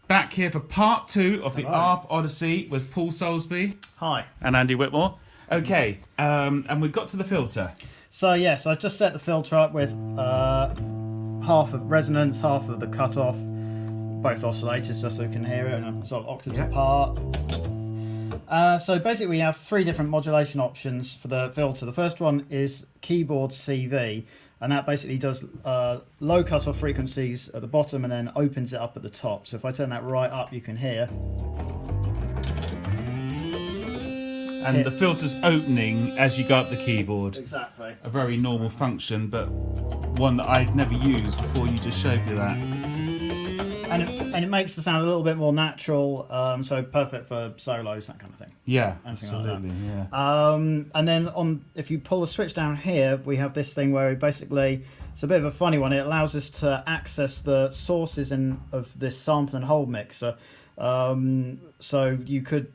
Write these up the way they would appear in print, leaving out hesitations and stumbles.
Back here for part 2 of the Arp Odyssey with Paul Soulsby. Hi. And Andy Whitmore. Okay, and we've got to the filter. So yes, I've just set the filter up with half of resonance, half of the cutoff, both oscillators just so we can hear it, and sort of octaves apart. So basically we have 3 different modulation options for the filter. The first one is keyboard CV, and that basically does low cutoff frequencies at the bottom and then opens it up at the top. So if I turn that right up, you can hear. And the filter's opening as you go up the keyboard. Exactly. A very normal function, but one that I'd never used before you just showed me that. And it makes the sound a little bit more natural, so perfect for solos, that kind of thing. Yeah, Anything absolutely. like that. Yeah. And then if you pull the switch down here, we have this thing where basically, it's a bit of a funny one. It allows us to access the sources of this sample and hold mixer. So you could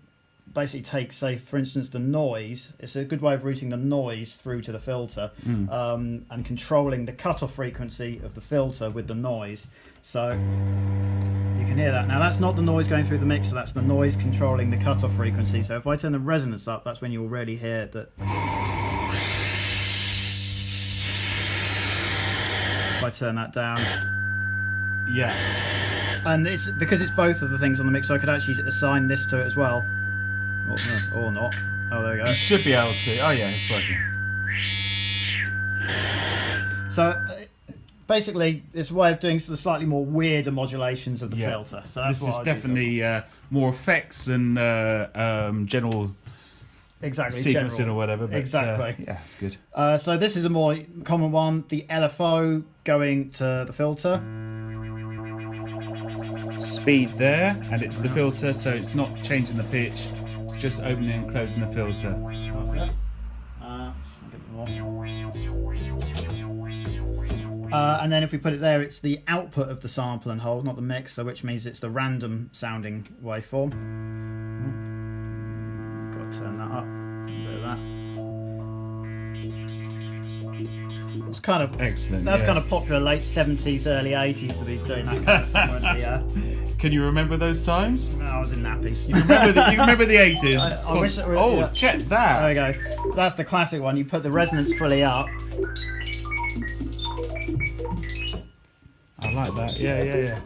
basically take, say, for instance, the noise. It's a good way of routing the noise through to the filter and controlling the cutoff frequency of the filter with the noise. So you can hear that. Now that's not the noise going through the mixer, that's the noise controlling the cutoff frequency. So if I turn the resonance up, that's when you'll really hear that. If I turn that down. Yeah. And it's because it's both of the things on the mixer, I could actually assign this to it as well. Or not. Oh, there we go. You should be able to. Oh yeah, it's working. So basically, it's a way of doing the slightly more weirder modulations of the filter. So that's this is definitely more effects and general sequencing or whatever. But, exactly. Yeah, it's good. So this is a more common one. The LFO going to the filter. Speed there, and it's the filter, so it's not changing the pitch. It's just opening and closing the filter. That's it. And then if we put it there, it's the output of the sample and hold, not the mixer, which means it's the random sounding waveform. Got to turn that up. A bit of that. It's kind of excellent. That's kind of popular late 70s, early 80s to be doing that kind of thing. Yeah. Can you remember those times? No, I was in nappies. You remember the 80s? I wish it were, check that. There we go. That's the classic one. You put the resonance fully up. I like that. Yeah.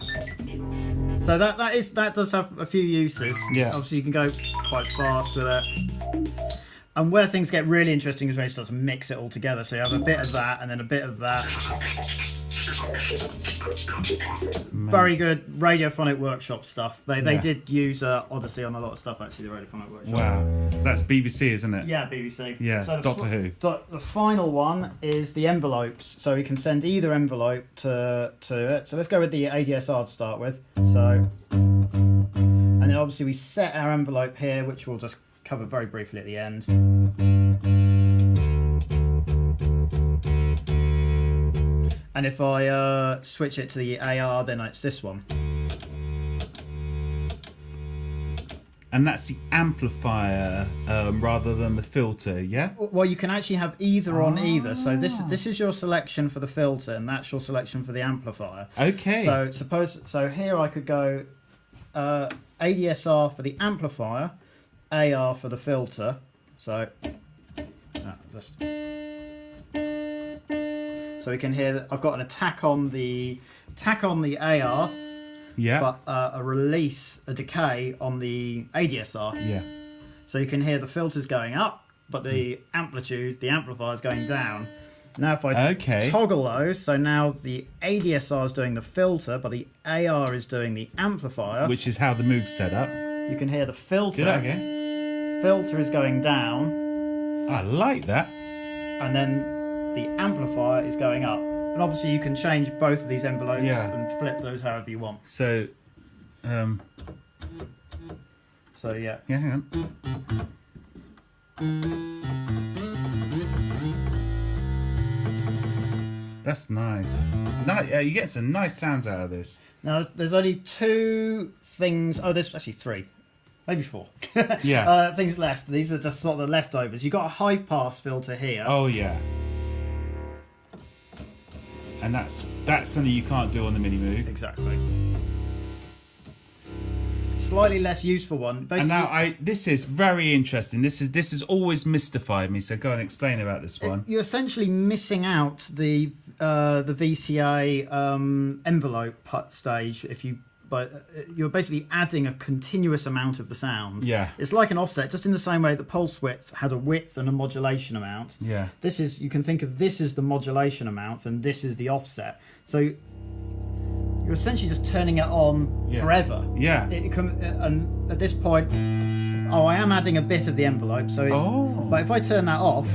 So that does have a few uses. Yeah. Obviously, you can go quite fast with it. And where things get really interesting is when you start to mix it all together. So you have a bit of that and then a bit of that. Very good radiophonic workshop stuff. They did use Odyssey on a lot of stuff, actually, the radiophonic workshop. Wow. That's BBC, isn't it? Yeah, BBC. Yeah, so Doctor Who. The final one is the envelopes. So we can send either envelope to it. So let's go with the ADSR to start with. So, and then obviously we set our envelope here, which we'll just cover very briefly at the end. And if I switch it to the AR, then it's this one. And that's the amplifier rather than the filter, yeah? Well, you can actually have either on either. So this is your selection for the filter, and that's your selection for the amplifier. Okay. So here I could go ADSR for the amplifier, AR for the filter. So so we can hear that I've got an attack on the AR, yeah, but a decay on the ADSR. Yeah. So you can hear the filters going up, but the amplitude, the amplifier is going down. Now if I toggle those, so now the ADSR is doing the filter, but the AR is doing the amplifier. Which is how the Moog's set up. You can hear the filter. Do that again. Filter is going down. I like that. And then the amplifier is going up. And obviously you can change both of these envelopes and flip those however you want. So, so yeah. Yeah, hang on. That's nice. You get some nice sounds out of this. Now there's only 2 things. Oh, there's actually 3. Maybe 4. Yeah. Things left. These are just sort of the leftovers. You've got a high pass filter here. Oh yeah. And that's something you can't do on the Mini Moog. Exactly. slightly less useful one. And Basically, now this is very interesting. This has always mystified me. So go and explain about this one. You're essentially missing out the VCA envelope stage if you. But you're basically adding a continuous amount of the sound. Yeah. It's like an offset, just in the same way that pulse width had a width and a modulation amount. Yeah. You can think of this as the modulation amount and this is the offset. So you're essentially just turning it on forever. Yeah. And at this point, I am adding a bit of the envelope. So but if I turn that off,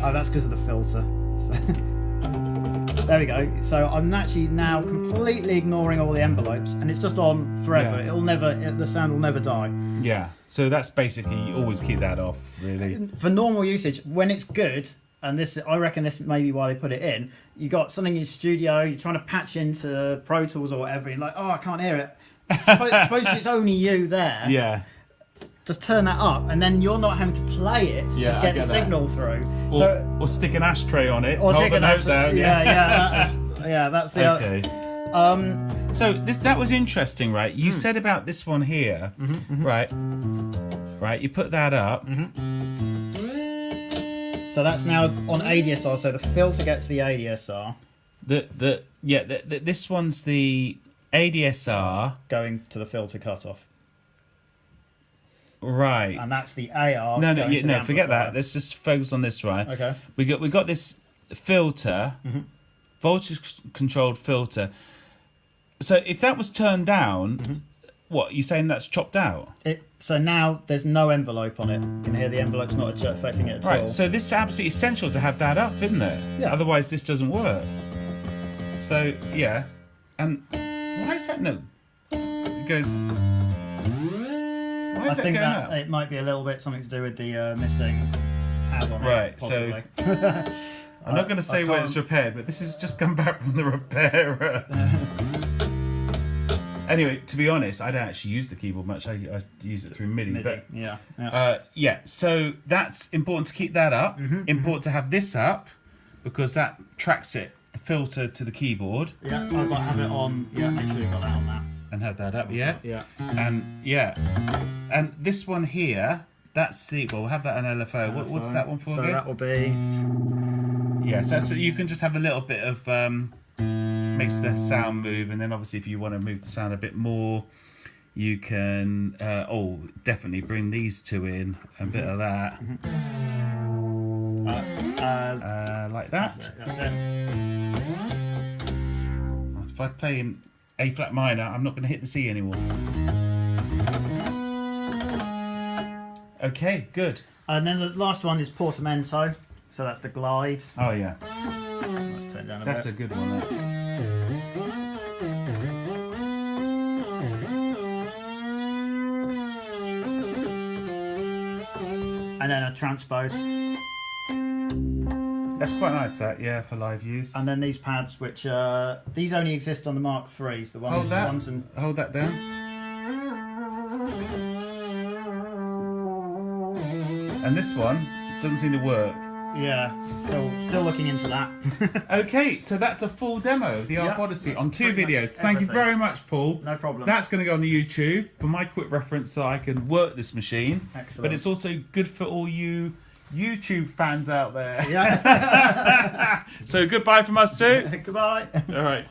that's because of the filter. So there we go. So I'm actually now completely ignoring all the envelopes, and it's just on forever. Yeah. The sound will never die. Yeah. So that's basically, you always keep that off, really. For normal usage, when it's good, and I reckon this may be why they put it in. You got something in your studio, you're trying to patch into Pro Tools or whatever, and you're like, I can't hear it. Suppose it's only you there. Yeah. Just turn that up, and then you're not having to play it to get the signal through. Or stick an ashtray on it. Or hold stick the an note ashtray. down. That's the okay. So that was interesting, right? You said about this one here, right? Right. You put that up. So that's now on ADSR. So the filter gets the ADSR. This one's the ADSR going to the filter cutoff. Right. And that's the AR. No, forget that. Let's just focus on this, right? Okay. We got this filter, voltage controlled filter. So if that was turned down, what, you saying that's chopped out? So now there's no envelope on it. You can hear the envelope's not affecting it at all. Right, so this is absolutely essential to have that up, isn't it? Yeah. Otherwise this doesn't work. So, yeah. And why is that no? It goes... I think that it might be a little bit something to do with the missing pad on it. Right, possibly. so I'm not going to say where it's repaired, but this has just come back from the repairer. Anyway, to be honest, I don't actually use the keyboard much. I use it through MIDI. But so that's important to keep that up. Important to have this up because that tracks the filter to the keyboard. Yeah, I've got to have it on. Yeah, make sure you've got that on that. And have that up, yeah. And and this one here, that's the we'll have that on LFO. What's that one for? So again? that will be so you can just have a little bit of makes the sound move, and then obviously if you want to move the sound a bit more, you can definitely bring these two in, a bit of that, like that. That's it. If I play in A flat minor, I'm not going to hit the C anymore. Okay, good. And then the last one is Portamento, so that's the glide. Oh yeah. Let's turn it down a That's bit. a good one. That. And then a transpose. That's quite nice, that, for live use. And then these pads, which these only exist on the Mark IIIs. Hold that down. And this one doesn't seem to work. Yeah, still looking into that. Okay, so that's a full demo of the Arp Odyssey on 2 videos. Thank you very much, Paul. No problem. That's going to go on the YouTube for my quick reference so I can work this machine. Excellent. But it's also good for all you YouTube fans out there. Yeah. So goodbye from us too. Goodbye. All right.